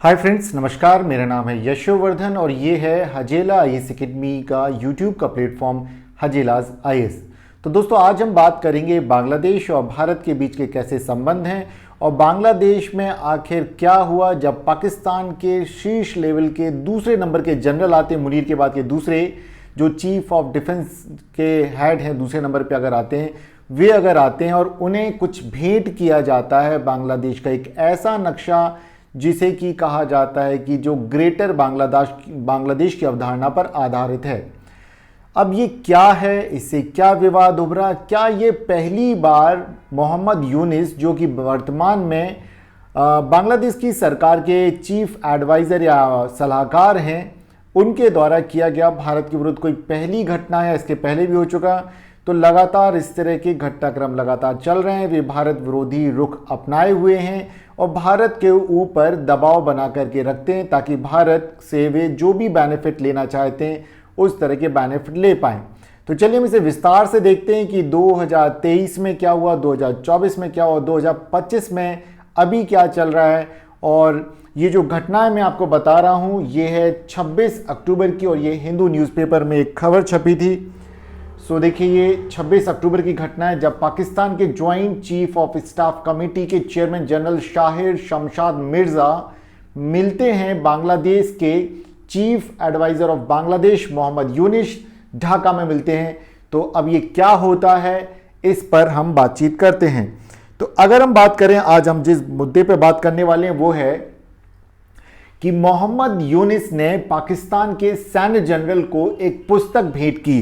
Hi friends, नमस्कार। मेरा नाम है यशोवर्धन और ये है हजेला आईएएस एकेडमी का यूट्यूब का प्लेटफॉर्म हजेलाज आईएएस। तो दोस्तों, आज हम बात करेंगे बांग्लादेश और भारत के बीच के कैसे संबंध हैं और बांग्लादेश में आखिर क्या हुआ जब पाकिस्तान के शीर्ष लेवल के दूसरे नंबर के जनरल आते हैं, मुनीर के बाद के दूसरे जो चीफ ऑफ डिफेंस के हेड हैं, दूसरे नंबर पे अगर आते हैं, वे अगर आते हैं और उन्हें कुछ भेंट किया जाता है बांग्लादेश का एक ऐसा नक्शा जिसे कि कहा जाता है कि जो ग्रेटर बांग्लादेश की अवधारणा पर आधारित है। अब ये क्या है, इससे क्या विवाद उभरा? क्या ये पहली बार मोहम्मद यूनिस, जो कि वर्तमान में बांग्लादेश की सरकार के चीफ एडवाइज़र या सलाहकार हैं, उनके द्वारा किया गया भारत के विरुद्ध कोई पहली घटना है? इसके पहले भी हो चुका। तो लगातार इस तरह के घटनाक्रम लगातार चल रहे हैं। वे भारत विरोधी रुख अपनाए हुए हैं और भारत के ऊपर दबाव बना करके रखते हैं ताकि भारत से वे जो भी बेनिफिट लेना चाहते हैं उस तरह के बेनिफिट ले पाएं। तो चलिए हम इसे विस्तार से देखते हैं कि 2023 में क्या हुआ, 2024 में क्या हुआ, 2025 में अभी क्या चल रहा है। और ये जो घटनाएं मैं आपको बता रहा हूँ ये है 26 अक्टूबर की और ये हिंदू न्यूज़पेपर में एक खबर छपी थी। सो देखिए, ये 26 अक्टूबर की घटना है जब पाकिस्तान के joint chief of staff committee के चेयरमैन जनरल शाहिर शमशाद मिर्ज़ा मिलते हैं बांग्लादेश के chief adviser of Bangladesh Mohammad Yunus, Dhaka में मिलते हैं। तो अब ये क्या होता है, इस पर हम बातचीत करते हैं। तो अगर हम बात करें, आज हम जिस मुद्दे पर बात करने वाले हैं वो है कि मोहम्मद यूनिस ने पाकिस्तान के सैन्य जनरल को एक पुस्तक भेंट की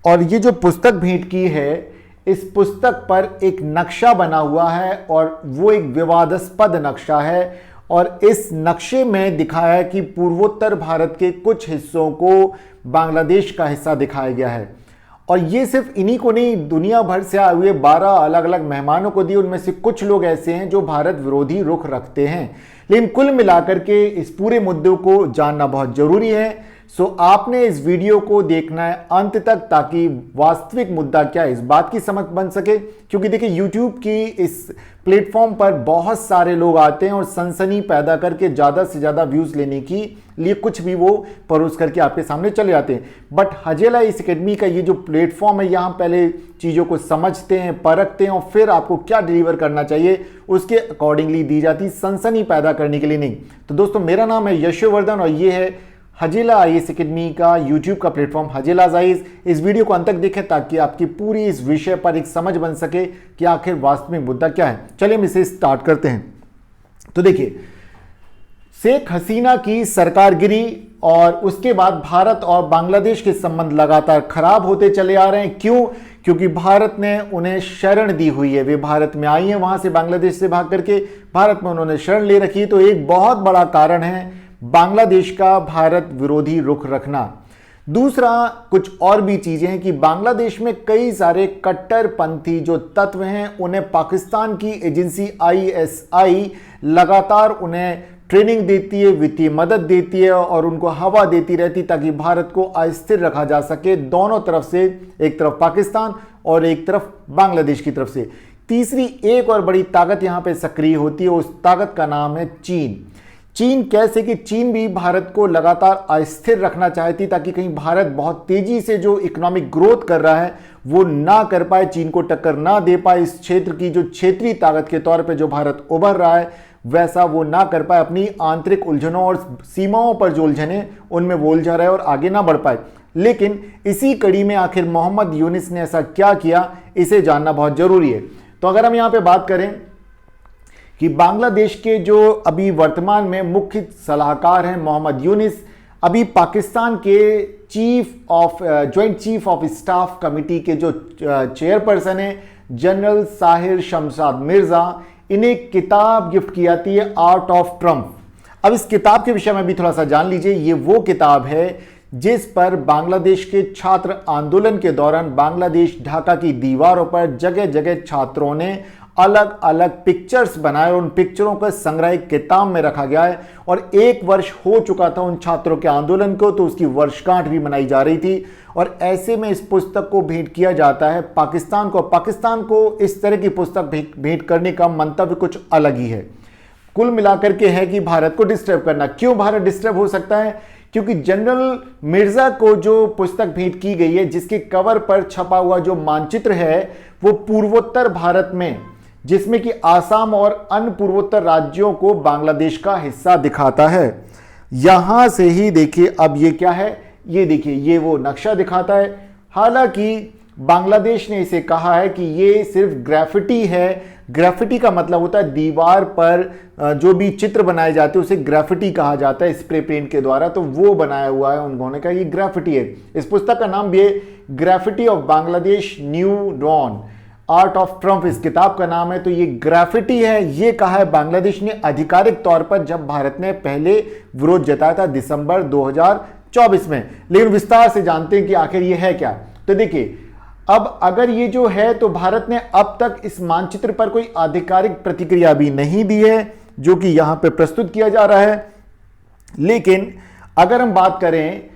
और ये जो पुस्तक भेंट की है, इस पुस्तक पर एक नक्शा बना हुआ है और वो एक विवादास्पद नक्शा है। और इस नक्शे में दिखाया है कि पूर्वोत्तर भारत के कुछ हिस्सों को बांग्लादेश का हिस्सा दिखाया गया है। और ये सिर्फ इन्हीं को नहीं, दुनिया भर से आए हुए 12 अलग अलग मेहमानों को दिए। उनमें से कुछ लोग ऐसे हैं जो भारत विरोधी रुख रखते हैं। लेकिन कुल मिलाकर के इस पूरे मुद्दे को जानना बहुत जरूरी है। सो आपने इस वीडियो को देखना है अंत तक ताकि वास्तविक मुद्दा क्या है इस बात की समझ बन सके। क्योंकि देखिए, यूट्यूब की इस प्लेटफॉर्म पर बहुत सारे लोग आते हैं और सनसनी पैदा करके ज़्यादा से ज़्यादा व्यूज़ लेने की लिए कुछ भी वो परोस करके आपके सामने चले जाते हैं। बट हजेला आईएएस एकेडमी का ये जो प्लेटफॉर्म है, यहाँ पहले चीज़ों को समझते हैं, परखते हैं और फिर आपको क्या डिलीवर करना चाहिए उसके अकॉर्डिंगली दी जाती, सनसनी पैदा करने के लिए नहीं। तो दोस्तों, मेरा नाम है यशोवर्धन और ये है हजेला आईएएस एकेडमी का यूट्यूब का प्लेटफॉर्म हजेलाज आईएएस। इस वीडियो को अंत तक देखें ताकि आपकी पूरी इस विषय पर एक समझ बन सके कि आखिर वास्तविक मुद्दा क्या है। चलिए हम इसे स्टार्ट करते हैं। तो देखिए, शेख हसीना की सरकार गिरी और उसके बाद भारत और बांग्लादेश के संबंध लगातार खराब होते चले आ रहे हैं। क्यों? क्योंकि भारत ने उन्हें शरण दी हुई है। वे भारत में आई हैं, वहां से बांग्लादेश से भाग करके भारत में उन्होंने शरण ले रखी। तो एक बहुत बड़ा कारण है बांग्लादेश का भारत विरोधी रुख रखना। दूसरा, कुछ और भी चीजें हैं कि बांग्लादेश में कई सारे कट्टरपंथी जो तत्व हैं, उन्हें पाकिस्तान की एजेंसी आईएसआई लगातार उन्हें ट्रेनिंग देती है, वित्तीय मदद देती है और उनको हवा देती रहती ताकि भारत को अस्थिर रखा जा सके दोनों तरफ से, एक तरफ पाकिस्तान और एक तरफ बांग्लादेश की तरफ से। तीसरी एक और बड़ी ताकत यहां पे सक्रिय होती है, उस ताकत का नाम है चीन। चीन कैसे कि चीन भी भारत को लगातार अस्थिर रखना चाहती ताकि कहीं भारत बहुत तेजी से जो इकोनॉमिक ग्रोथ कर रहा है वो ना कर पाए, चीन को टक्कर ना दे पाए। इस क्षेत्र की जो क्षेत्रीय ताकत के तौर पे जो भारत उभर रहा है वैसा वो ना कर पाए, अपनी आंतरिक उलझनों और सीमाओं पर जो उलझने उनमें वो उलझा रहे और आगे ना बढ़ पाए। लेकिन इसी कड़ी में आखिर मोहम्मद यूनिस ने ऐसा क्या किया, इसे जानना बहुत जरूरी है। तो अगर हम यहाँ पे बात करें कि बांग्लादेश के जो अभी वर्तमान में मुख्य सलाहकार हैं मोहम्मद यूनिस, अभी पाकिस्तान के joint chief of staff committee के जो चेयरपर्सन हैं जनरल शाहिर शमशाद मिर्ज़ा, इन्हें किताब गिफ्ट की जाती है आर्ट ऑफ ट्रम्प। अब इस किताब के विषय में भी थोड़ा सा जान लीजिए। ये वो किताब है जिस पर बांग्लादेश के छात्र आंदोलन के दौरान बांग्लादेश ढाका की दीवारों पर जगह जगह छात्रों ने अलग अलग पिक्चर्स बनाए और उन पिक्चरों का संग्रह एक किताब में रखा गया है। और 1 वर्ष हो चुका था उन छात्रों के आंदोलन को, तो उसकी वर्षगांठ भी मनाई जा रही थी। और ऐसे में इस पुस्तक को भेंट किया जाता है पाकिस्तान को। पाकिस्तान को इस तरह की पुस्तक भेंट करने का मंतव्य कुछ अलग ही है। कुल मिलाकर के है कि भारत को डिस्टर्ब करना। क्यों भारत डिस्टर्ब हो सकता है? क्योंकि जनरल मिर्जा को जो पुस्तक भेंट की गई है, जिसके कवर पर छपा हुआ जो मानचित्र है वो पूर्वोत्तर भारत में, जिसमें कि आसाम और अन्य पूर्वोत्तर राज्यों को बांग्लादेश का हिस्सा दिखाता है। यहां से ही देखिए, अब ये क्या है, ये देखिए, ये वो नक्शा दिखाता है। हालांकि बांग्लादेश ने इसे कहा है कि ये सिर्फ ग्राफिटी है। ग्राफिटी का मतलब होता है दीवार पर जो भी चित्र बनाए जाते हैं उसे ग्राफिटी कहा जाता है, स्प्रे पेंट के द्वारा। तो वो बनाया हुआ है, उन्होंने कहा ये ग्राफिटी है। इस पुस्तक का नाम भी है graffiti of Bangladesh new dawn, art of Trump इस किताब का नाम है। तो ये ग्राफिटी है, ये कहा है बांग्लादेश ने आधिकारिक तौर पर जब भारत ने पहले विरोध जताया था दिसंबर 2024 में। लेकिन विस्तार से जानते हैं कि आखिर ये है क्या। तो देखिए, अब अगर ये जो है तो भारत ने अब तक इस मानचित्र पर कोई आधिकारिक प्रतिक्रिया भी नहीं दी है, जो कि यहां पे प्रस्तुत किया जा रहा है। लेकिन अगर हम बात करें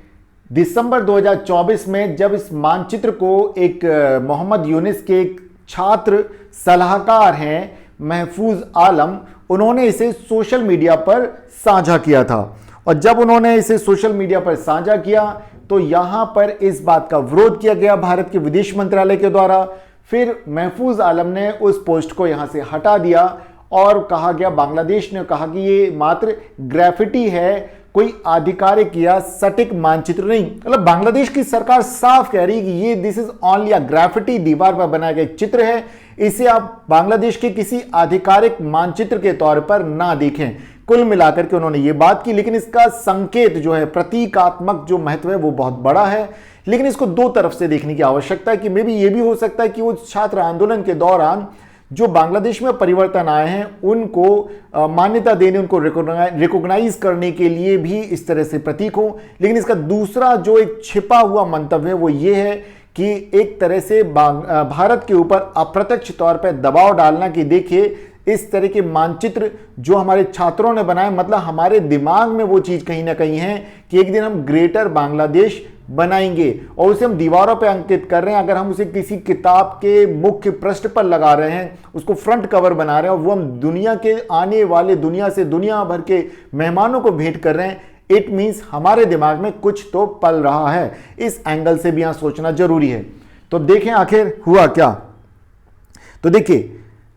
दिसंबर 2024 में, जब इस मानचित्र को एक मोहम्मद यूनिस के एक छात्र सलाहकार हैं महफूज आलम, उन्होंने इसे सोशल मीडिया पर साझा किया था। और जब उन्होंने इसे सोशल मीडिया पर साझा किया तो यहां पर इस बात का विरोध किया गया भारत के विदेश मंत्रालय के द्वारा। फिर महफूज आलम ने उस पोस्ट को यहां से हटा दिया और कहा गया, बांग्लादेश ने कहा कि ये मात्र ग्राफिटी है, कोई आधिकारिक या सटीक मानचित्र नहीं। मतलब बांग्लादेश की सरकार साफ कह रही है कि ये this is only a graffiti, दीवार पर बनाया गया चित्र है, इसे आप बांग्लादेश के किसी आधिकारिक मानचित्र के तौर पर ना देखें। कुल मिलाकर के उन्होंने ये बात की। लेकिन इसका संकेत जो है, प्रतीकात्मक जो महत्व है वो बहुत बड़ा है। लेकिन इसको दो तरफ से देखने की आवश्यकता है कि मे बी ये भी हो सकता है कि वो छात्र आंदोलन के दौरान जो बांग्लादेश में परिवर्तन आए हैं उनको मान्यता देने, उनको रिकॉग्नाइज करने के लिए भी इस तरह से प्रतीक हो। लेकिन इसका दूसरा जो एक छिपा हुआ मंतव्य है वो ये है कि एक तरह से भारत के ऊपर अप्रत्यक्ष तौर पर दबाव डालना कि देखिए इस तरह के मानचित्र जो हमारे छात्रों ने बनाए, मतलब हमारे दिमाग में वो चीज कहीं ना कहीं है कि एक दिन हम ग्रेटर बांग्लादेश बनाएंगे और उसे हम दीवारों पे अंकित कर रहे हैं। अगर हम उसे किसी किताब के मुख्य पृष्ठ पर लगा रहे हैं, उसको फ्रंट कवर बना रहे हैं और वो हम दुनिया के आने वाले दुनिया से दुनिया भर के मेहमानों को भेंट कर रहे हैं, इट मीन्स हमारे दिमाग में कुछ तो पल रहा है। इस एंगल से भी यहां सोचना जरूरी है। तो देखें आखिर हुआ क्या। तो देखिए,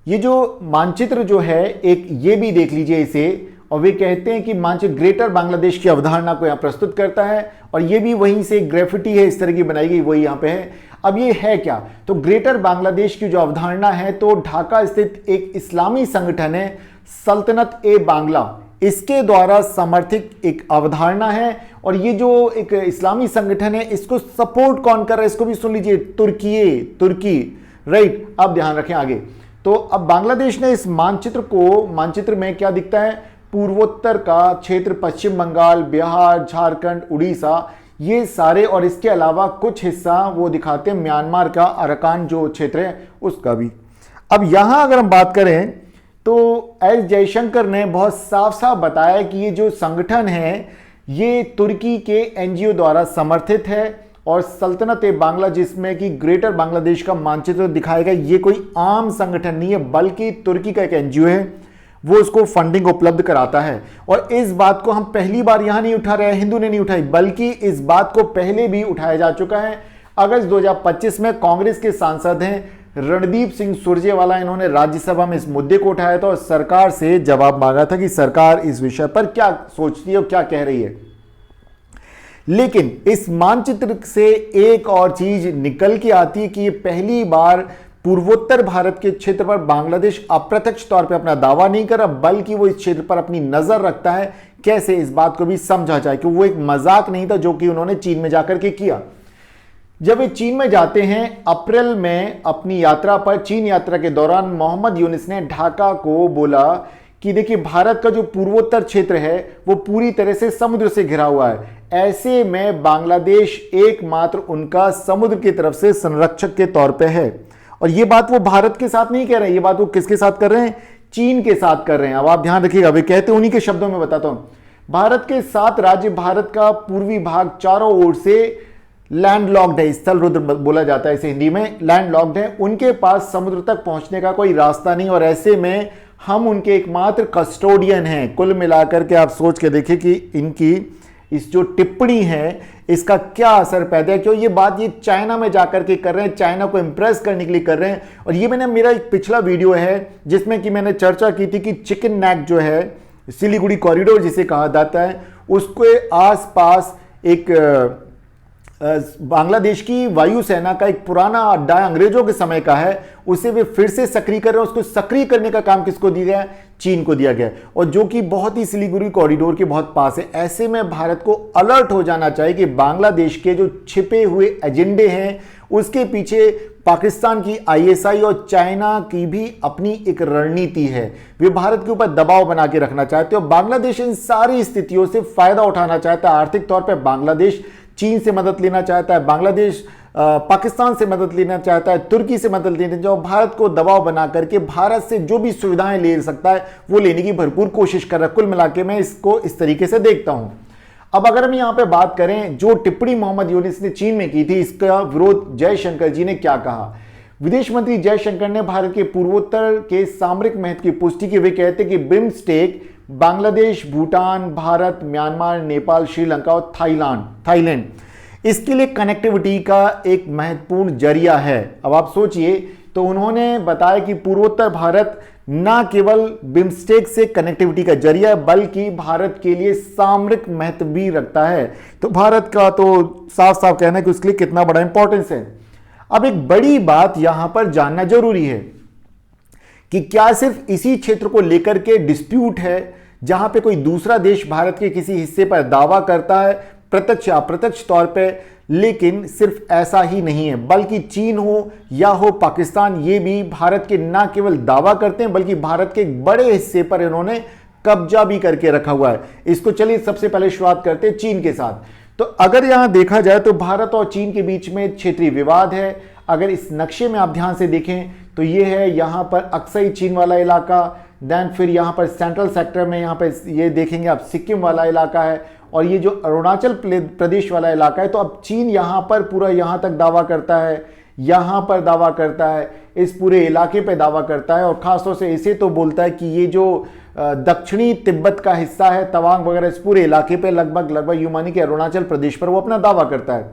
ये जो मानचित्र जो है, एक ये भी देख लीजिए इसे, और वे कहते हैं कि मानचित्र ग्रेटर बांग्लादेश की अवधारणा को यहां प्रस्तुत करता है। और ये भी वहीं से ग्राफिटी है, इस तरह की बनाई गई, वही यहां पे है। अब ये है क्या? तो ग्रेटर बांग्लादेश की जो अवधारणा है, तो ढाका स्थित एक इस्लामी संगठन है सल्तनत ए बांग्ला, इसके द्वारा समर्थित एक अवधारणा है। और ये जो एक इस्लामी संगठन है, इसको सपोर्ट कौन कर रहा है, इसको भी सुन लीजिए, तुर्की, राइट। अब ध्यान रखें आगे। तो अब बांग्लादेश ने इस मानचित्र में क्या दिखता है, पूर्वोत्तर का क्षेत्र, पश्चिम बंगाल, बिहार, झारखंड, उड़ीसा, ये सारे, और इसके अलावा कुछ हिस्सा वो दिखाते हैं म्यांमार का अराकान जो क्षेत्र है उसका भी। अब यहां अगर हम बात करें तो एस जयशंकर ने बहुत साफ साफ बताया कि ये जो संगठन है ये तुर्की के एनजीओ द्वारा समर्थित है और सल्तनत ए बांग्ला, जिसमें कि ग्रेटर बांग्लादेश का मानचित्र दिखाएगा, ये कोई आम संगठन नहीं है बल्कि तुर्की का एक एनजीओ है, वो उसको फंडिंग उपलब्ध कराता है। और इस बात को हम पहली बार यहां नहीं उठा रहे हैं, हिंदू ने नहीं उठाई, बल्कि इस बात को पहले भी उठाया जा चुका है। अगस्त 2025 में कांग्रेस के सांसद हैं रणदीप सिंह सुरजेवाला, इन्होंने राज्यसभा में इस मुद्दे को उठाया था और सरकार से जवाब मांगा था कि सरकार इस विषय पर क्या सोचती है और क्या कह रही है। लेकिन इस मानचित्र से एक और चीज निकल के आती है कि ये पहली बार पूर्वोत्तर भारत के क्षेत्र पर बांग्लादेश अप्रत्यक्ष तौर पर अपना दावा नहीं कर रहा, बल्कि वो इस क्षेत्र पर अपनी नजर रखता है। कैसे, इस बात को भी समझा जाए कि वो एक मजाक नहीं था जो कि उन्होंने चीन में जाकर के किया। जब वे चीन में जाते हैं अप्रैल में अपनी यात्रा पर, चीन यात्रा के दौरान मोहम्मद यूनिस ने ढाका को बोला कि देखिए भारत का जो पूर्वोत्तर क्षेत्र है वो पूरी तरह से समुद्र से घिरा हुआ है, ऐसे में बांग्लादेश एकमात्र उनका समुद्र की तरफ से संरक्षक के तौर पे है। और ये बात वो भारत के साथ नहीं कह रहे हैं, ये बात वो किसके साथ कर रहे हैं, चीन के साथ कर रहे हैं। अब आप ध्यान रखिएगा, वे कहते हैं, उन्हीं के शब्दों में बताता हूं, भारत के 7 राज्य, भारत का पूर्वी भाग चारों ओर से लैंडलॉक्ड है, स्थल रुद्र बोला जाता है इसे हिंदी में, लैंडलॉक्ड है, उनके पास समुद्र तक पहुंचने का कोई रास्ता नहीं और ऐसे में हम उनके एकमात्र कस्टोडियन हैं। कुल मिलाकर के आप सोच के देखिए कि इनकी इस जो टिप्पणी है इसका क्या असर पैदा है। क्यों ये बात ये चाइना में जाकर के कर रहे हैं, चाइना को इंप्रेस करने के लिए कर रहे हैं। और ये मैंने मेरा एक पिछला वीडियो है जिसमें कि मैंने चर्चा की थी कि चिकन नेक जो है सिलीगुड़ी कॉरिडोर जिसे कहा जाता है, उसके आसपास एक बांग्लादेश की वायुसेना का एक पुराना अड्डा है, अंग्रेजों के समय का है, उसे वे फिर से सक्रिय कर रहे हैं। उसको सक्रिय करने का काम किसको दिया गया? चीन को दिया गया, और जो कि बहुत ही सिलीगुड़ी कॉरिडोर के बहुत पास है। ऐसे में भारत को अलर्ट हो जाना चाहिए कि बांग्लादेश के जो छिपे हुए एजेंडे हैं उसके पीछे पाकिस्तान की आईएसआई और चाइना की भी अपनी एक रणनीति है। वे भारत के ऊपर दबाव बना के रखना चाहते हैं और बांग्लादेश इन सारी स्थितियों से फायदा उठाना चाहता है। आर्थिक तौर पर बांग्लादेश चीन से मदद लेना चाहता है, बांग्लादेश पाकिस्तान से मदद लेना चाहता है, तुर्की से मदद लेना चाहता है, भारत को दबाव बना करके भारत से जो भी सुविधाएं ले सकता है वो लेने की भरपूर कोशिश कर रहा है। कुल मिलाके मैं इसको इस तरीके से देखता हूं। अब अगर हम यहां पे बात करें जो टिप्पणी मोहम्मद यूनिस ने चीन में की थी, इसका विरोध जयशंकर जी ने क्या कहा। विदेश मंत्री जयशंकर ने भारत के पूर्वोत्तर के सामरिक महत्व की पुष्टि की। वे कहते कि बिम्स्टेक बांग्लादेश, भूटान, भारत, म्यांमार, नेपाल, श्रीलंका और थाईलैंड इसके लिए कनेक्टिविटी का एक महत्वपूर्ण जरिया है। अब आप सोचिए, तो उन्होंने बताया कि पूर्वोत्तर भारत न केवल बिम्स्टेक से कनेक्टिविटी का जरिया बल्कि भारत के लिए सामरिक महत्व भी रखता है। तो भारत का तो साफ साफ कहना है कि उसके लिए कितना बड़ा इंपॉर्टेंस है। अब एक बड़ी बात यहां पर जानना जरूरी है कि क्या सिर्फ इसी क्षेत्र को लेकर के डिस्प्यूट है जहां पे कोई दूसरा देश भारत के किसी हिस्से पर दावा करता है प्रत्यक्ष या अप्रत्यक्ष तौर पे। लेकिन सिर्फ ऐसा ही नहीं है, बल्कि चीन हो या हो पाकिस्तान, ये भी भारत के न केवल दावा करते हैं बल्कि भारत के एक बड़े हिस्से पर इन्होंने कब्जा भी करके रखा हुआ है। इसको चलिए सबसे पहले शुरुआत करते हैं चीन के साथ। तो अगर यहां देखा जाए तो भारत और चीन के बीच में क्षेत्रीय विवाद है। अगर इस नक्शे में आप ध्यान से देखें तो ये है यहां पर अक्सई चीन वाला इलाका, देन फिर यहां पर सेंट्रल सेक्टर में यहां पर ये देखेंगे आप सिक्किम वाला इलाका है, और ये जो अरुणाचल प्रदेश वाला इलाका है। तो अब चीन यहां पर पूरा यहां तक दावा करता है, यहां पर दावा करता है, इस पूरे इलाके पे दावा करता है, और खासतौर से इसे तो बोलता है कि ये जो दक्षिणी तिब्बत का हिस्सा है, तवांग वगैरह, इस पूरे इलाके पे लगभग यूं मानी कि अरुणाचल प्रदेश पर वो अपना दावा करता है।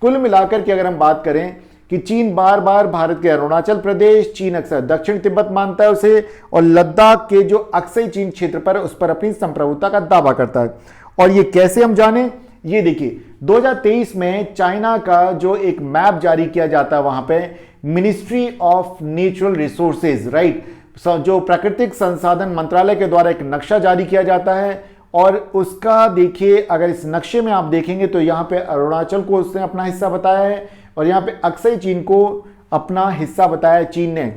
कुल मिलाकर के अगर हम बात करें कि चीन बार बार भारत के अरुणाचल प्रदेश, चीन अक्सर दक्षिण तिब्बत मानता है उसे, और लद्दाख के जो अक्सई चीन क्षेत्र पर उस पर अपनी संप्रभुता का दावा करता है। और ये कैसे हम जाने, ये देखिए 2023 में चाइना का जो एक मैप जारी किया जाता है, वहां पे ministry of natural resources, right, जो प्राकृतिक संसाधन मंत्रालय के द्वारा एक नक्शा जारी किया जाता है। और उसका देखिए, अगर इस नक्शे में आप देखेंगे तो यहां पे अरुणाचल को उसने अपना हिस्सा बताया है और यहां पे अक्सई चीन को अपना हिस्सा बताया चीन ने।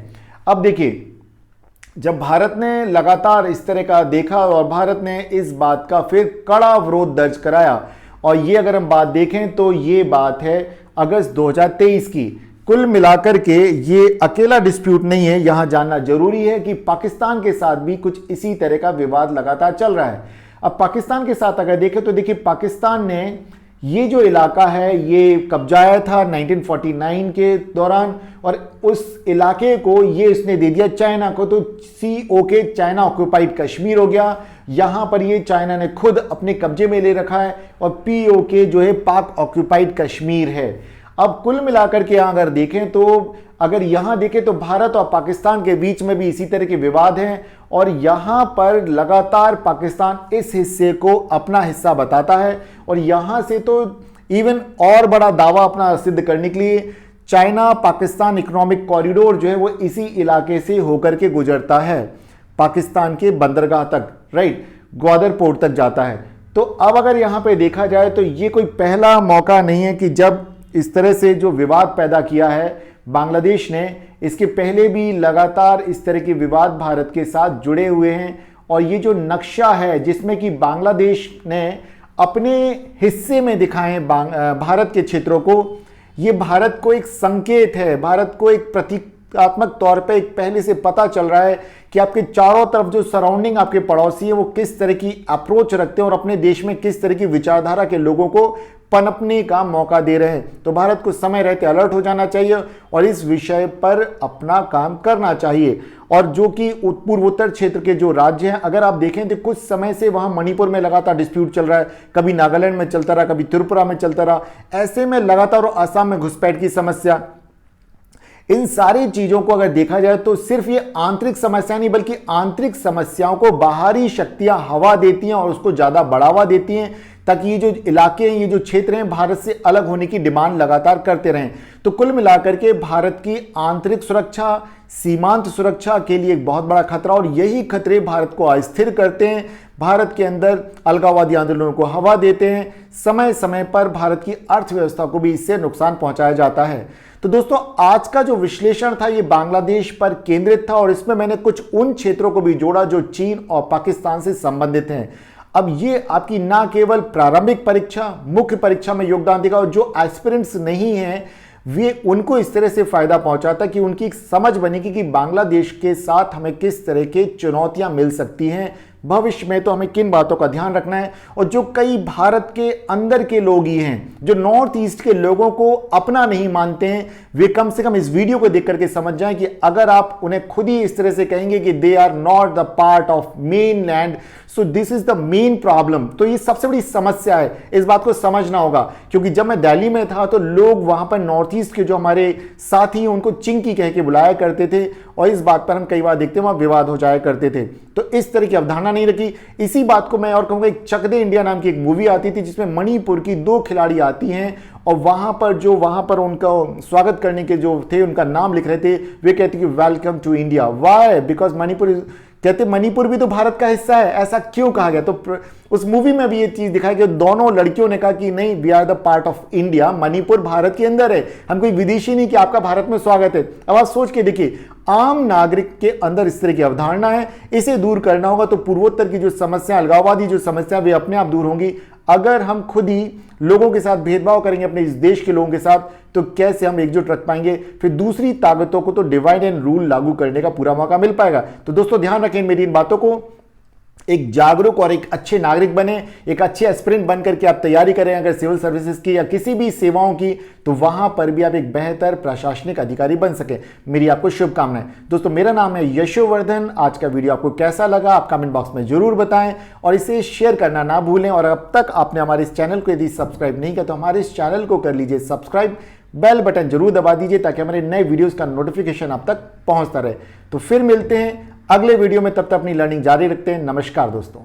अब देखिए, जब भारत ने लगातार इस तरह का देखा और भारत ने इस बात का फिर कड़ा विरोध दर्ज कराया, और ये अगर हम बात देखें तो ये बात है अगस्त 2023 की। कुल मिलाकर के ये अकेला डिस्प्यूट नहीं है, यहां जानना जरूरी है कि पाकिस्तान के साथ भी कुछ इसी तरह का विवाद लगातार चल रहा है। अब पाकिस्तान के साथ अगर देखें तो देखिए, पाकिस्तान ने ये जो इलाका है ये कब्जाया था 1949 के दौरान, और उस इलाके को ये इसने दे दिया चाइना को। तो COK चाइना ऑक्यूपाइड कश्मीर हो गया। यहां पर ये चाइना ने खुद अपने कब्जे में ले रखा है, और POK जो है पाक ऑक्यूपाइड कश्मीर है। अब कुल मिलाकर के अगर देखें तो अगर यहां देखें तो भारत और पाकिस्तान के बीच में भी इसी तरह के विवाद हैं, और यहां पर लगातार पाकिस्तान इस हिस्से को अपना हिस्सा बताता है, और यहां से तो इवन और बड़ा दावा अपना सिद्ध करने के लिए चाइना पाकिस्तान इकोनॉमिक कॉरिडोर जो है वो इसी इलाके से होकर के गुजरता है, पाकिस्तान के बंदरगाह तक, राइट, ग्वादर पोर्ट तक जाता है। तो अब अगर यहां पे देखा जाए तो ये कोई पहला मौका नहीं है कि जब इस तरह से जो विवाद पैदा किया है बांग्लादेश ने, इसके पहले भी लगातार इस तरह के विवाद भारत के साथ जुड़े हुए हैं। और ये जो नक्शा है जिसमें कि बांग्लादेश ने अपने हिस्से में दिखाए भारत के क्षेत्रों को, ये भारत को एक संकेत है, भारत को एक आत्मक तौर पे एक पहले से पता चल रहा है कि आपके चारों तरफ जो सराउंडिंग आपके पड़ोसी हैं वो किस तरह की अप्रोच रखते हैं और अपने देश में किस तरह की विचारधारा के लोगों को पनपने का मौका दे रहे हैं। तो भारत को समय रहते अलर्ट हो जाना चाहिए और इस विषय पर अपना काम करना चाहिए। और जो कि पूर्वोत्तर क्षेत्र के जो राज्य हैं, अगर आप देखें तो कुछ समय से वहां मणिपुर में लगातार डिस्प्यूट चल रहा है, कभी नागालैंड में चलता रहा, कभी त्रिपुरा में चलता रहा, ऐसे में लगातार, और असम में घुसपैठ की समस्या, इन सारी चीजों को अगर देखा जाए तो सिर्फ ये आंतरिक समस्या नहीं बल्कि आंतरिक समस्याओं को बाहरी शक्तियां हवा देती हैं और उसको ज्यादा बढ़ावा देती हैं, ताकि ये जो इलाके हैं, ये जो क्षेत्र हैं, भारत से अलग होने की डिमांड लगातार करते रहें। तो कुल मिलाकर के भारत की आंतरिक सुरक्षा, सीमांत सुरक्षा के लिए एक बहुत बड़ा खतरा, और यही खतरे भारत को अस्थिर करते हैं, भारत के अंदर अलगाववादी आंदोलनों को हवा देते हैं, समय समय पर भारत की अर्थव्यवस्था को भी इससे नुकसान पहुंचाया जाता है। तो दोस्तों, आज का जो विश्लेषण था ये बांग्लादेश पर केंद्रित था और इसमें मैंने कुछ उन क्षेत्रों को भी जोड़ा जो चीन और पाकिस्तान से संबंधित हैं। अब ये आपकी ना केवल प्रारंभिक परीक्षा, मुख्य परीक्षा में योगदान देगा, और जो एस्पिरेंट्स नहीं हैं वे उनको इस तरह से फायदा पहुंचाता कि उनकी एक समझ बनेगी कि बांग्लादेश के साथ हमें किस तरह की चुनौतियां मिल सकती हैं भविष्य में, तो हमें किन बातों का ध्यान रखना है। और जो कई भारत के अंदर के लोग ही हैं जो नॉर्थ ईस्ट के लोगों को अपना नहीं मानते हैं, वे कम से कम इस वीडियो को देख करके समझ जाएं कि अगर आप उन्हें खुद ही इस तरह से कहेंगे कि they are not the part of mainland, so this is the main problem, तो ये सबसे बड़ी समस्या है, इस बात को समझना होगा। क्योंकि जब मैं दिल्ली में था तो लोग वहां पर नॉर्थ ईस्ट के जो हमारे साथी हैं उनको चिंकी कह के बुलाया करते थे, और इस बात पर हम कई बार देखते हैं वहां विवाद हो जाया करते थे। तो इस तरह की अवधारणा नहीं रखी। इसी बात को मैं और कहूंगा, एक चक दे इंडिया नाम की एक मूवी आती थी जिसमें मणिपुर की 2 खिलाड़ी आती हैं और वहां पर उनका स्वागत करने के जो थे उनका नाम लिख रहे थे, वे कहते कि welcome to India. Why? Because Manipur, कहते मणिपुर भी तो भारत का हिस्सा है। ऐसा क्यों कहा गया? तो उस मूवी में भी ये चीज दिखाई कि दोनों लड़कियों ने कहा कि नहीं, we are the part of India, Manipur Bharat के अंदर है, हम कोई विदेशी नहीं कि आपका भारत में स्वागत है। अब आप सोच के देखिए, आम नागरिक के अंदर इस तरह की अवधारणा है, इसे दूर करना होगा। तो पूर्वोत्तर की जो समस्या, अलगाववादी जो समस्या, वे अपने आप दूर होंगी। अगर हम खुद ही लोगों के साथ भेदभाव करेंगे, अपने इस देश के लोगों के साथ, तो कैसे हम एकजुट रख पाएंगे? फिर दूसरी ताकतों को तो डिवाइड एंड रूल लागू करने का पूरा मौका मिल पाएगा। तो दोस्तों, ध्यान रखें मेरी इन बातों को, एक जागरूक और एक अच्छे नागरिक बने, एक अच्छे एस्पिरेंट बनकर के आप तैयारी करें अगर सिविल सर्विसेज की या किसी भी सेवाओं की, तो वहां पर भी आप एक बेहतर प्रशासनिक अधिकारी बन सके। मेरी आपको शुभकामनाएं। दोस्तों, मेरा नाम है यशोवर्धन। आज का वीडियो आपको कैसा लगा आप कमेंट बॉक्स में जरूर बताएं और इसे शेयर करना ना भूलें। और अब तक आपने हमारे इस चैनल को यदि सब्सक्राइब नहीं किया तो हमारे इस चैनल को कर लीजिए सब्सक्राइब, बेल बटन जरूर दबा दीजिए ताकि हमारे नए वीडियोस का नोटिफिकेशन आप तक पहुंचता रहे। तो फिर मिलते हैं अगले वीडियो में, तब तक अपनी लर्निंग जारी रखते हैं। नमस्कार दोस्तों।